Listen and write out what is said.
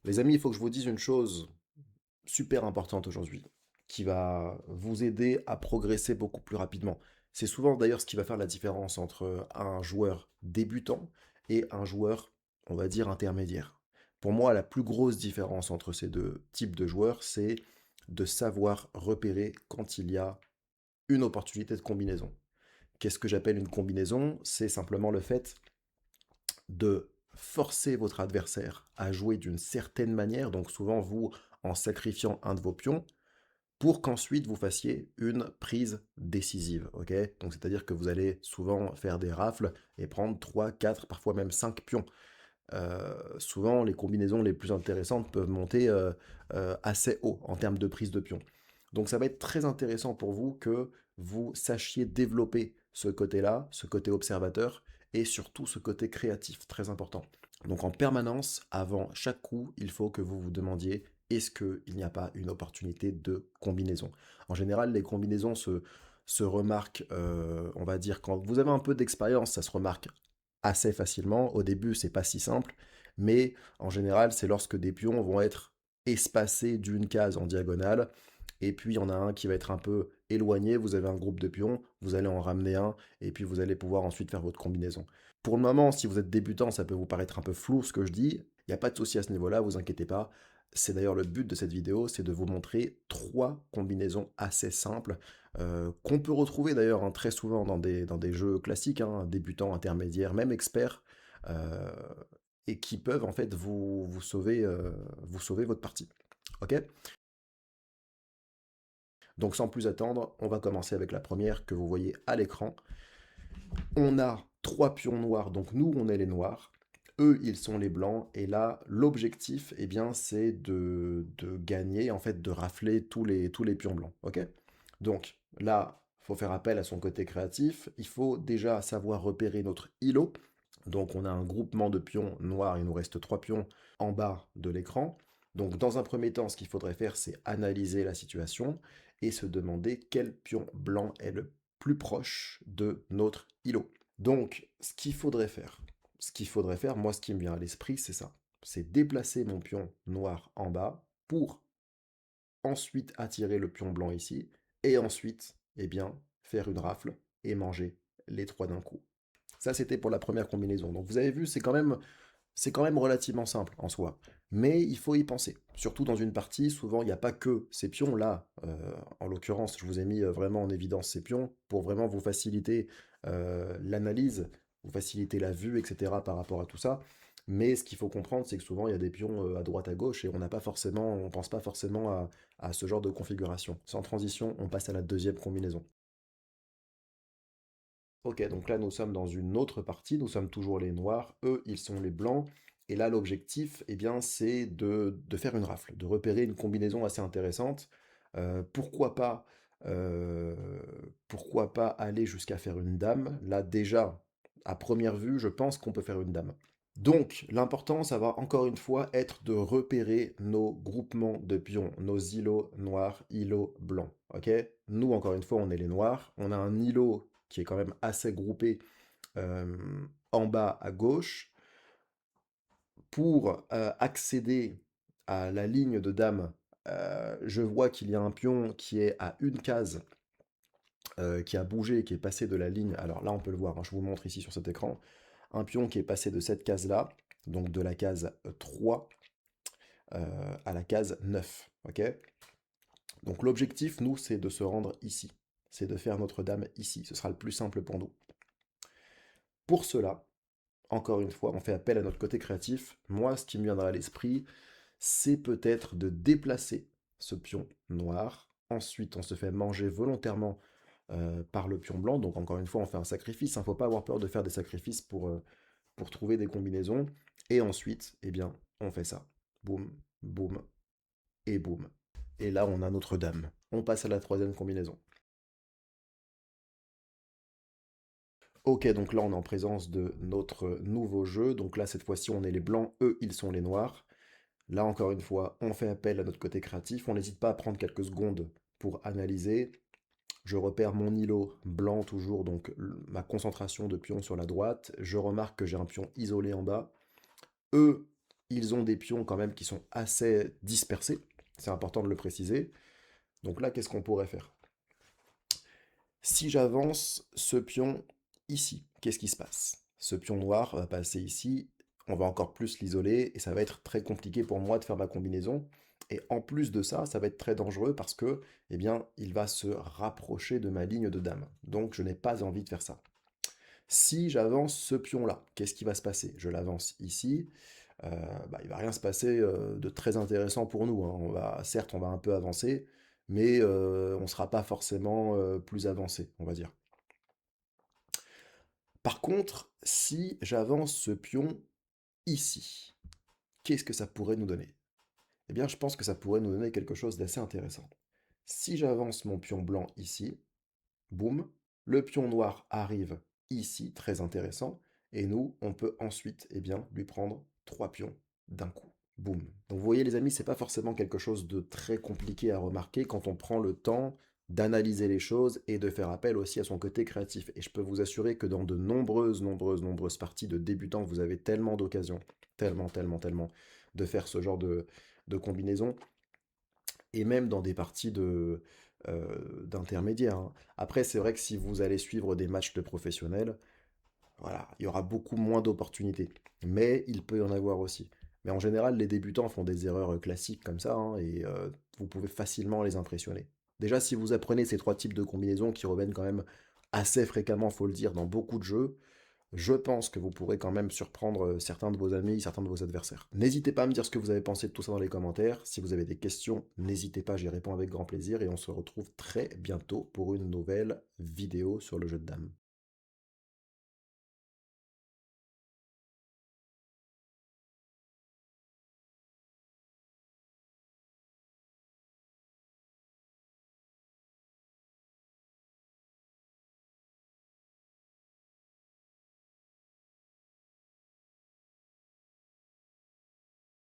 Les amis, il faut que je vous dise une chose super importante aujourd'hui, qui va vous aider à progresser beaucoup plus rapidement. C'est souvent d'ailleurs ce qui va faire la différence entre un joueur débutant et un joueur, on va dire, intermédiaire. Pour moi, la plus grosse différence entre ces deux types de joueurs, c'est de savoir repérer quand il y a une opportunité de combinaison. Qu'est-ce que j'appelle une combinaison? C'est simplement le fait de forcer votre adversaire à jouer d'une certaine manière, donc souvent vous en sacrifiant un de vos pions, pour qu'ensuite vous fassiez une prise décisive. Ok, donc c'est-à-dire que vous allez souvent faire des rafles et prendre 3, 4, parfois même 5 pions. Souvent, les combinaisons les plus intéressantes peuvent monter assez haut en termes de prise de pion. Donc ça va être très intéressant pour vous que vous sachiez développer ce côté-là, ce côté observateur, et surtout ce côté créatif, très important. Donc en permanence, avant chaque coup, il faut que vous vous demandiez est-ce qu'il n'y a pas une opportunité de combinaison. En général, les combinaisons se remarquent, on va dire, quand vous avez un peu d'expérience, ça se remarque assez facilement. Au début, c'est pas si simple, mais en général, c'est lorsque des pions vont être espacés d'une case en diagonale, et puis il y en a un qui va être un peu éloigné, vous avez un groupe de pions, vous allez en ramener un, et puis vous allez pouvoir ensuite faire votre combinaison. Pour le moment, si vous êtes débutant, ça peut vous paraître un peu flou ce que je dis, il n'y a pas de souci à ce niveau-là, vous inquiétez pas. C'est d'ailleurs le but de cette vidéo, c'est de vous montrer trois combinaisons assez simples qu'on peut retrouver d'ailleurs hein, très souvent dans des jeux classiques, hein, débutants, intermédiaires, même experts, euh, et qui peuvent en fait vous sauver votre partie. Ok? Donc sans plus attendre, on va commencer avec la première que vous voyez à l'écran. On a trois pions noirs, donc nous on est les noirs. Eux, ils sont les blancs. Et là, l'objectif, eh bien, c'est de gagner, en fait, de rafler tous les pions blancs. Ok? Donc là, il faut faire appel à son côté créatif. Il faut déjà savoir repérer notre îlot. Donc on a un groupement de pions noirs, il nous reste trois pions en bas de l'écran. Donc dans un premier temps, ce qu'il faudrait faire, c'est analyser la situation et se demander quel pion blanc est le plus proche de notre îlot. Donc ce qu'il faudrait faire, moi ce qui me vient à l'esprit, c'est ça. C'est déplacer mon pion noir en bas pour ensuite attirer le pion blanc ici, et ensuite, eh bien, faire une rafle et manger les trois d'un coup. Ça, c'était pour la première combinaison. Donc vous avez vu, c'est quand même relativement simple en soi. Mais il faut y penser. Surtout dans une partie, souvent, il n'y a pas que ces pions-là. En l'occurrence, je vous ai mis vraiment en évidence ces pions pour vraiment vous faciliter l'analyse, vous faciliter la vue, etc. par rapport à tout ça. Mais ce qu'il faut comprendre, c'est que souvent, il y a des pions à droite, à gauche, et on n'a pas forcément, on pense pas forcément à ce genre de configuration. Sans transition, on passe à la deuxième combinaison. Ok, donc là nous sommes dans une autre partie, nous sommes toujours les noirs, eux ils sont les blancs, et là l'objectif, eh bien, c'est de faire une rafle, de repérer une combinaison assez intéressante. Pourquoi pas, euh, pourquoi pas aller jusqu'à faire une dame? Là déjà, à première vue, je pense qu'on peut faire une dame. Donc l'important, ça va encore une fois être de repérer nos groupements de pions, nos îlots noirs, îlots blancs. Ok? Nous, encore une fois, on est les noirs, on a un îlot qui est quand même assez groupé euh, en bas à gauche. Pour accéder à la ligne de dame, je vois qu'il y a un pion qui est à une case, qui a bougé, qui est passé de la ligne. Alors là, on peut le voir, hein, je vous montre ici sur cet écran. Un pion qui est passé de cette case-là, donc de la case 3 à la case 9. Ok? Donc l'objectif, nous, c'est de se rendre ici. C'est de faire notre dame ici. Ce sera le plus simple pour nous. Pour cela, encore une fois, on fait appel à notre côté créatif. Moi, ce qui me viendra à l'esprit, c'est peut-être de déplacer ce pion noir. Ensuite, on se fait manger volontairement par le pion blanc. Donc, encore une fois, on fait un sacrifice. Il ne faut pas avoir peur de faire des sacrifices pour trouver des combinaisons. Et ensuite, eh bien, on fait ça. Boum, boum et boum. Et là, on a notre dame. On passe à la troisième combinaison. Ok, donc là, on est en présence de notre nouveau jeu. Donc là, cette fois-ci, on est les blancs, eux, ils sont les noirs. Là, encore une fois, on fait appel à notre côté créatif. On n'hésite pas à prendre quelques secondes pour analyser. Je repère mon îlot blanc toujours, donc ma concentration de pions sur la droite. Je remarque que j'ai un pion isolé en bas. Eux, Ils ont des pions quand même qui sont assez dispersés. C'est important de le préciser. Donc là, qu'est-ce qu'on pourrait faire? Si j'avance ce pion ici, qu'est-ce qui se passe? Ce pion noir va passer ici, on va encore plus l'isoler et ça va être très compliqué pour moi de faire ma combinaison. Et en plus de ça, ça va être très dangereux parce que, eh bien, il va se rapprocher de ma ligne de dame. Donc je n'ai pas envie de faire ça. Si j'avance ce pion-là, qu'est-ce qui va se passer? Je l'avance ici, euh, il va rien se passer de très intéressant pour nous, hein. Certes, on va un peu avancer, mais on ne sera pas forcément plus avancé, on va dire. Par contre, si j'avance ce pion ici, qu'est-ce que ça pourrait nous donner? Eh bien, je pense que ça pourrait nous donner quelque chose d'assez intéressant. Si j'avance mon pion blanc ici, boum, le pion noir arrive ici, très intéressant, et nous, on peut ensuite, eh bien, lui prendre trois pions d'un coup. Boum. Donc vous voyez les amis, c'est pas forcément quelque chose de très compliqué à remarquer quand on prend le temps d'analyser les choses et de faire appel aussi à son côté créatif. Et je peux vous assurer que dans de nombreuses parties de débutants, vous avez tellement d'occasions, tellement de faire ce genre de combinaison et même dans des parties d'intermédiaires, hein. Après, c'est vrai que si vous allez suivre des matchs de professionnels, voilà, il y aura beaucoup moins d'opportunités. Mais il peut y en avoir aussi. Mais en général, les débutants font des erreurs classiques comme ça, hein, et vous pouvez facilement les impressionner. Déjà, si vous apprenez ces trois types de combinaisons qui reviennent quand même assez fréquemment, faut le dire, dans beaucoup de jeux, je pense que vous pourrez quand même surprendre certains de vos amis, certains de vos adversaires. N'hésitez pas à me dire ce que vous avez pensé de tout ça dans les commentaires. Si vous avez des questions, n'hésitez pas, j'y réponds avec grand plaisir et on se retrouve très bientôt pour une nouvelle vidéo sur le jeu de dames.